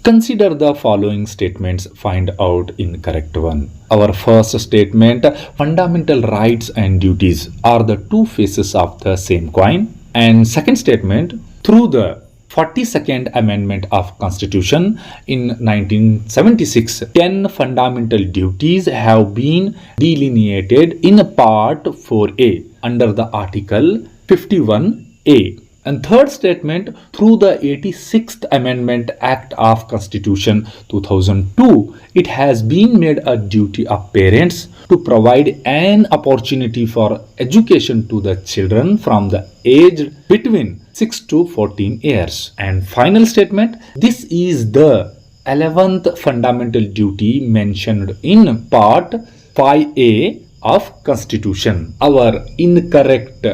Consider the following statements, find out incorrect one. Our first statement, fundamental rights and duties are the two faces of the same coin. And second statement, through the 42nd Amendment of Constitution in 1976, 10 fundamental duties have been delineated in Part 4A under the Article 51A. And third statement, through the 86th Amendment Act of Constitution 2002, it has been made a duty of parents to provide an opportunity for education to the children from the age between 6 to 14 years. And final statement, this is the 11th fundamental duty mentioned in Part 5A of Constitution. Our incorrect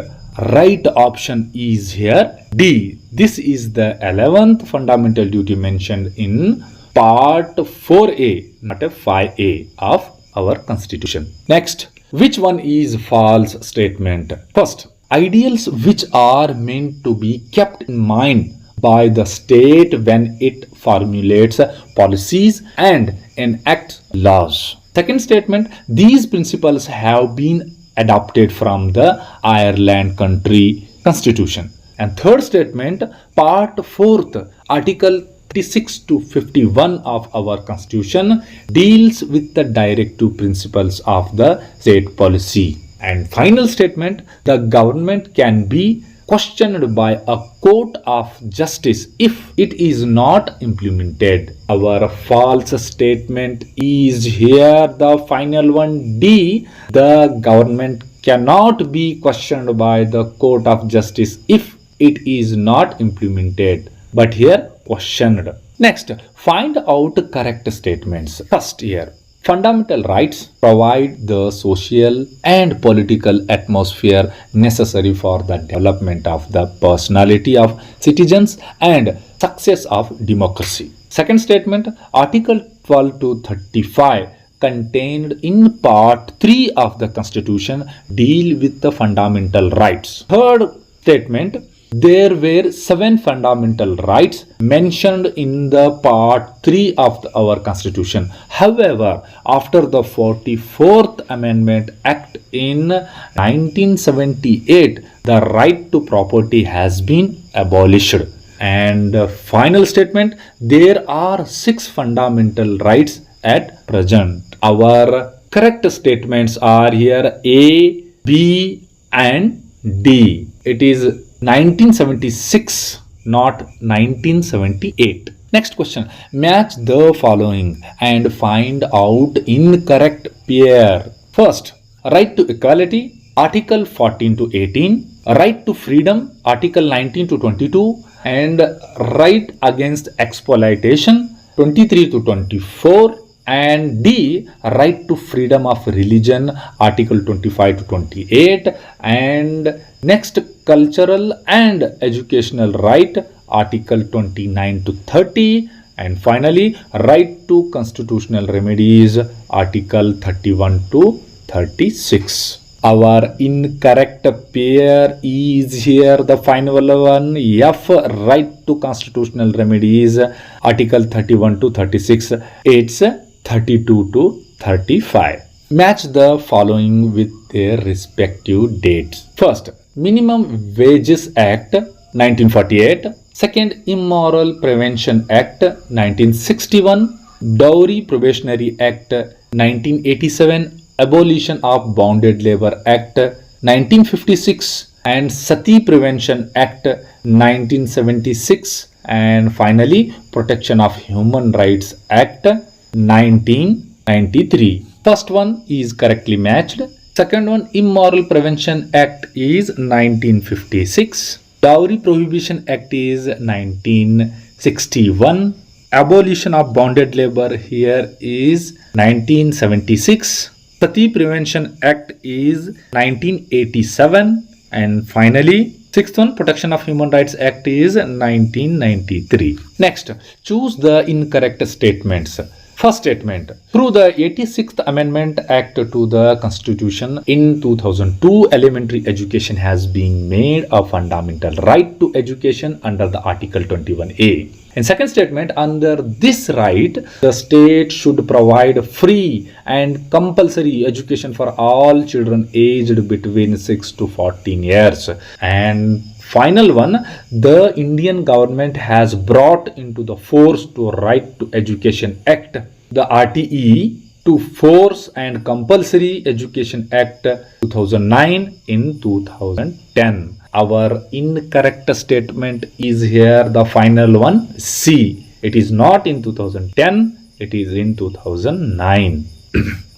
right option is here D. This is the 11th fundamental duty mentioned in Part 4A, not a 5A of our Constitution. Next, which one is false statement? First, ideals which are meant to be kept in mind by the state when it formulates policies and enacts laws. Second statement, these principles have been adopted from the Ireland country constitution. And third statement, Part 4th, Article 36 to 51 of our constitution deals with the directive principles of the state policy. And final statement, the government can be questioned by a court of justice if it is not implemented. Our false statement is here, the final one D. The government cannot be questioned by the court of justice if it is not implemented, but here questioned. Next, find out correct statements. First here, fundamental rights provide the social and political atmosphere necessary for the development of the personality of citizens and success of democracy. Second statement, Article 12 to 35 contained in Part 3 of the Constitution deal with the fundamental rights. Third statement, there were 7 fundamental rights mentioned in the Part 3 of our Constitution. However, after the 44th Amendment Act in 1978, the right to property has been abolished. And final statement, there are 6 fundamental rights at present. Our correct statements are here A, B and D. It is 1976, not 1978. Next question. Match the following and find out incorrect pair. First, right to equality, Article 14 to 18. Right to freedom, Article 19 to 22. And right against exploitation, 23 to 24. And D, right to freedom of religion, Article 25 to 28. And next, cultural and educational right, Article 29 to 30. And finally, right to constitutional remedies, Article 31 to 36. Our incorrect pair is here, the final one, F, right to constitutional remedies, Article 31 to 36. It's 32 to 35. Match the following with their respective dates. First, Minimum Wages Act 1948. Second, Immoral Prevention Act 1961. Dowry Probationary Act 1987. Abolition of Bonded Labor Act 1956. And Sati Prevention Act 1976. And finally, Protection of Human Rights Act 1993. First one is correctly matched. Second one, Immoral Prevention Act is 1956. Dowry Prohibition Act is 1961. Abolition of Bonded Labor here is 1976. Sati Prevention Act is 1987. And finally, sixth one, Protection of Human Rights Act is 1993. Next, choose the incorrect statements. First statement, through the 86th Amendment Act to the Constitution in 2002, elementary education has been made a fundamental right to education under the Article 21A. In second statement, under this right, the state should provide free and compulsory education for all children aged between 6 to 14 years. And final one, the Indian government has brought into the force to Right to Education Act, the RTE, to Force and Compulsory Education Act 2009 in 2010. Our incorrect statement is here, the final one, C. It is not in 2010, it is in 2009.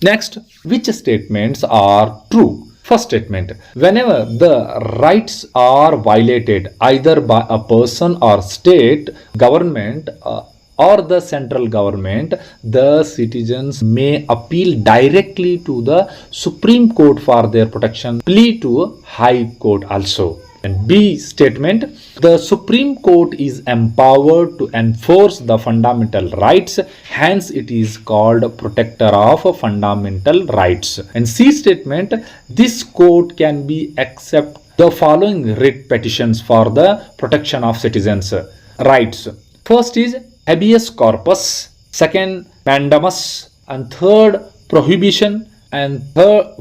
Next, which statements are true? First statement, whenever the rights are violated either by a person or state government or the central government, the citizens may appeal directly to the Supreme Court for their protection, plead to High Court also. And B statement, the Supreme Court is empowered to enforce the fundamental rights, hence it is called protector of fundamental rights. And C statement, this court can be accept the following writ petitions for the protection of citizens' rights. First is habeas corpus, second mandamus, and third prohibition, and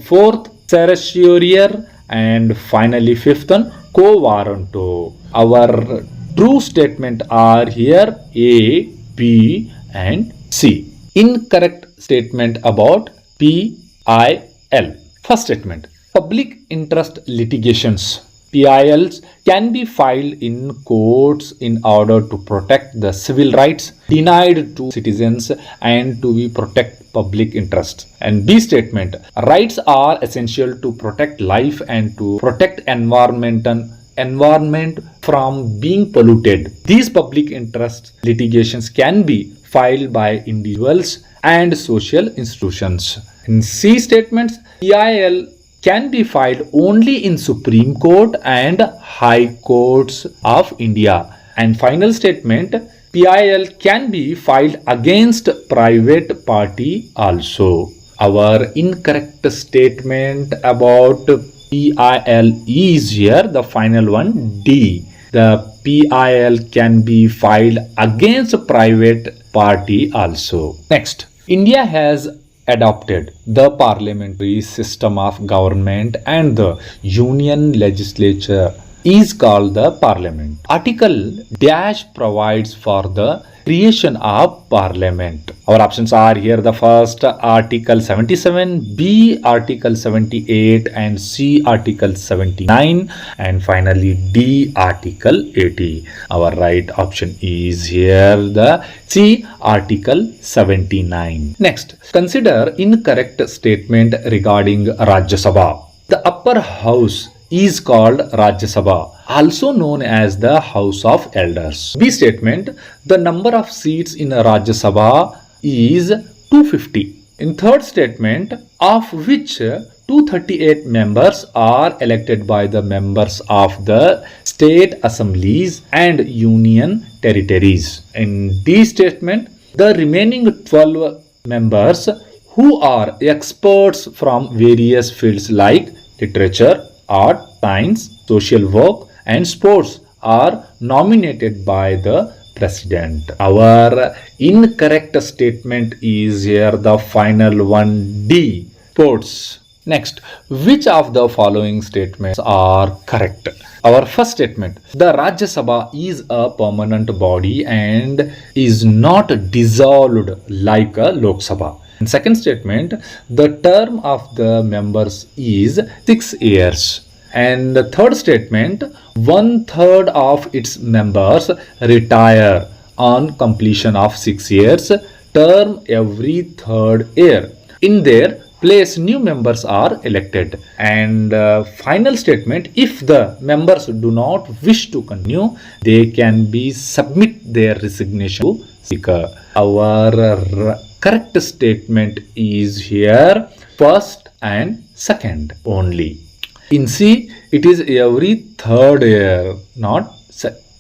fourth certiorari, and finally fifth one quo warranto. Our true statement are here A, B, and C. Incorrect statement about PIL. First statement, public interest litigations, PILs, can be filed in courts in order to protect the civil rights denied to citizens and to protect public interest. And B statement, rights are essential to protect life and to protect environment from being polluted. These public interest litigations can be filed by individuals and social institutions. In C statements, PIL can be filed only in Supreme Court and High Courts of India. And final statement, PIL can be filed against private party also. Our incorrect statement about PIL is here, the final one, D. The PIL can be filed against private party also. Next, India has adopted the parliamentary system of government and the union legislature is called the parliament. Article dash provides for the creation of parliament. Our options are here, the first article 77, B article 78, and C article 79, and finally D article 80. Our right option is here, the C article 79. Next, consider incorrect statement regarding Rajya Sabha. The upper house is called Rajya Sabha, also known as the House of Elders. B statement, the number of seats in Rajya Sabha is 250. In third statement, of which 238 members are elected by the members of the state assemblies and union territories. In D statement, the remaining 12 members who are experts from various fields like literature, art, science, social work, and sports are nominated by the president. Our incorrect statement is here, the final one, D, sports. Next, which of the following statements are correct? Our first statement, the Rajya Sabha is a permanent body and is not dissolved like a Lok Sabha. In second statement, the term of the members is 6 years. And the third statement, 1/3 of its members retire on completion of 6 years term every third year. In their place, new members are elected. And final statement, if the members do not wish to continue, they can be submit their resignation to Speaker. Our correct statement is here, first and second only. In C, it is every third year, not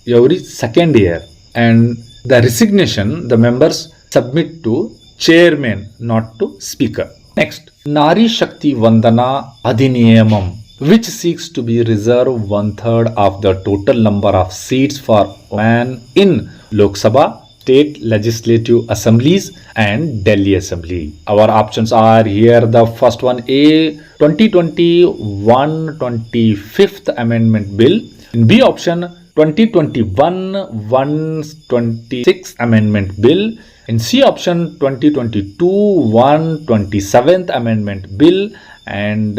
every second year. And the resignation, the members submit to chairman, not to speaker. Next, Nari Shakti Vandana Adhiniyamam, which seeks to be reserved 1/3 of the total number of seats for women in Lok Sabha, State Legislative Assemblies and Delhi Assembly. Our options are here. The first one A, 2021 25th Amendment Bill. In B option, 2021 126th Amendment Bill. In C option, 2022 127th Amendment Bill. And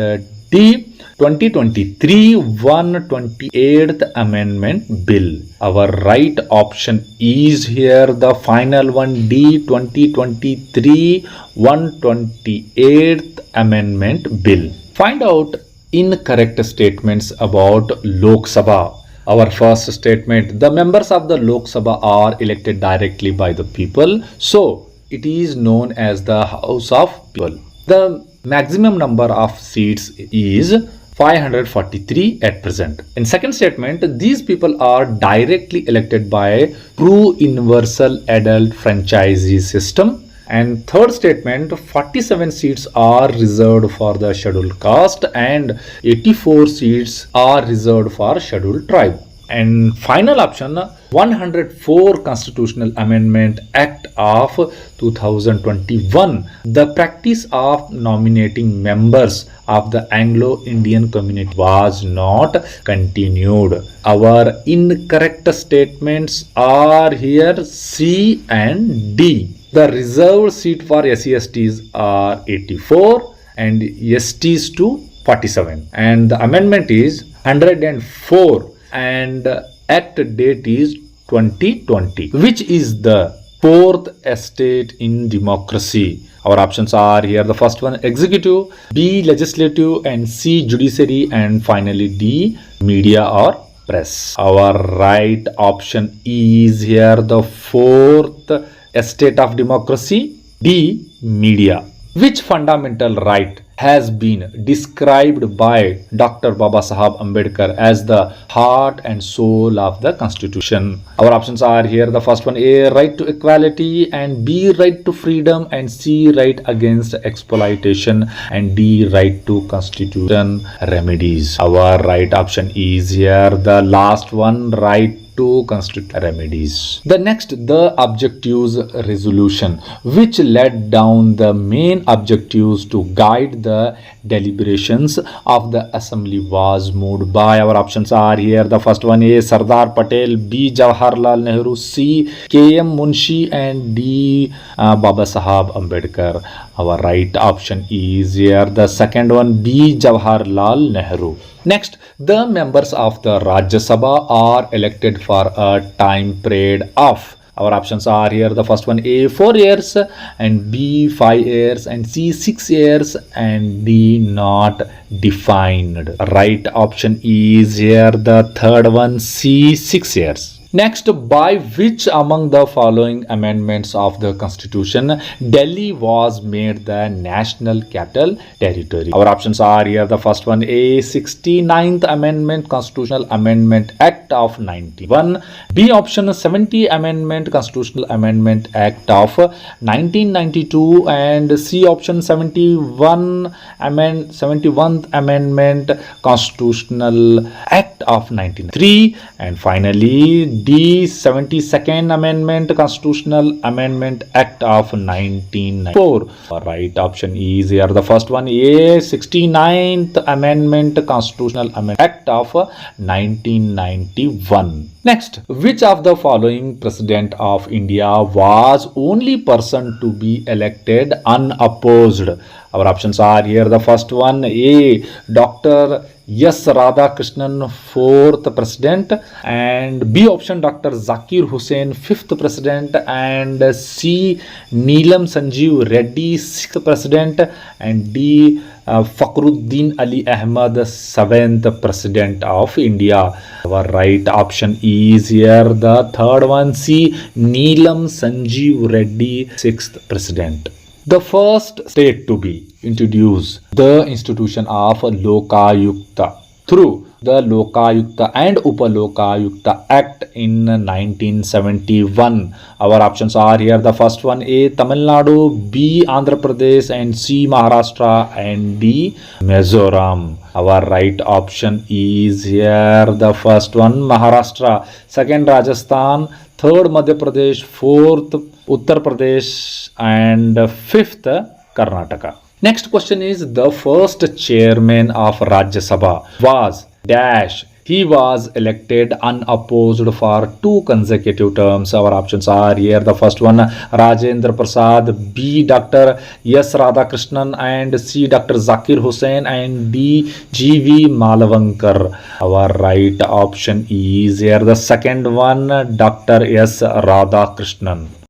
D, 2023 128th Amendment Bill. Our right option is here the final one, D, 2023 128th Amendment Bill. Find out incorrect statements about Lok Sabha. Our first statement, the members of the Lok Sabha are elected directly by the people, so it is known as the House of People. The maximum number of seats is 543 at present. In second statement, these people are directly elected by true universal adult franchisee system. And third statement, 47 seats are reserved for the scheduled caste and 84 seats are reserved for scheduled tribe. And final option, 104 Constitutional Amendment Act of 2021. The practice of nominating members of the Anglo-Indian community was not continued. Our incorrect statements are here C and D. The reserved seat for SC/STs are 84 and STs to 47. And the amendment is 104 and act date is 2020, which is the fourth estate in democracy. Our options are here. The first one, executive, B, legislative, and C, judiciary, and finally D, media or press. Our right option is here the fourth estate of democracy, D, media. Which fundamental right has been described by Dr. Baba Sahab Ambedkar as the heart and soul of the Constitution? Our options are here. The first one, A, right to equality, and B, right to freedom, and C, right against exploitation, and D, right to constitution remedies. Our right option is here the last one, right to constitute remedies. The next, the objectives resolution, which laid down the main objectives to guide the deliberations of the assembly, was moved by. Our options are here. The first one, A, Sardar Patel, B, Jawaharlal Nehru, C, K.M. Munshi, and D, Baba Sahab Ambedkar. Our right option is here the second one, B, Jawaharlal Nehru. Next, the members of the Rajya Sabha are elected for a time period of. Our options are here. The first one, A, 4 years, and B, 5 years, and C, 6 years, and D, not defined. Right option is here the third one, C, 6 years. Next, by which among the following amendments of the Constitution Delhi was made the national capital territory? Our options are here. The first one, A, 69th Amendment Constitutional Amendment Act of 91, B option, 70 Amendment Constitutional Amendment Act of 1992, and C option, 71th Amendment Constitutional Act of 1993, and finally D, 72nd Amendment Constitutional Amendment Act of 1994. Right option is here the first one, A, 69th Amendment Constitutional Amendment Act of 1991. Next, which of the following President of India was only person to be elected unopposed? Our options are here. The first one, A, Dr. S. Radhakrishnan, 4th President, and B option, Dr. Zakir Hussain, 5th President, and C, Neelam Sanjeev Reddy, 6th President, and D, Fakhruddin Ali Ahmad, 7th President of India. Our right option is here the third one, C, Neelam Sanjeev Reddy, 6th President. The first state to be introduce the institution of Lokayukta through the Lokayukta and Upalokayukta Act in 1971. Our options are here. The first one, A, Tamil Nadu, B, Andhra Pradesh, and C, Maharashtra, and D, Mizoram. Our right option is here the first one, Maharashtra, second Rajasthan, third Madhya Pradesh, fourth Uttar Pradesh, and fifth Karnataka. Next question is the first chairman of Rajya Sabha was dash. He was elected unopposed for 2 consecutive terms. Our options are here. The first one Rajendra Prasad, B Dr. S Radhakrishnan, and C Dr. Zakir Hussain, and D G.V. Malavankar. Our right option is here. The second one Dr. S Radhakrishnan.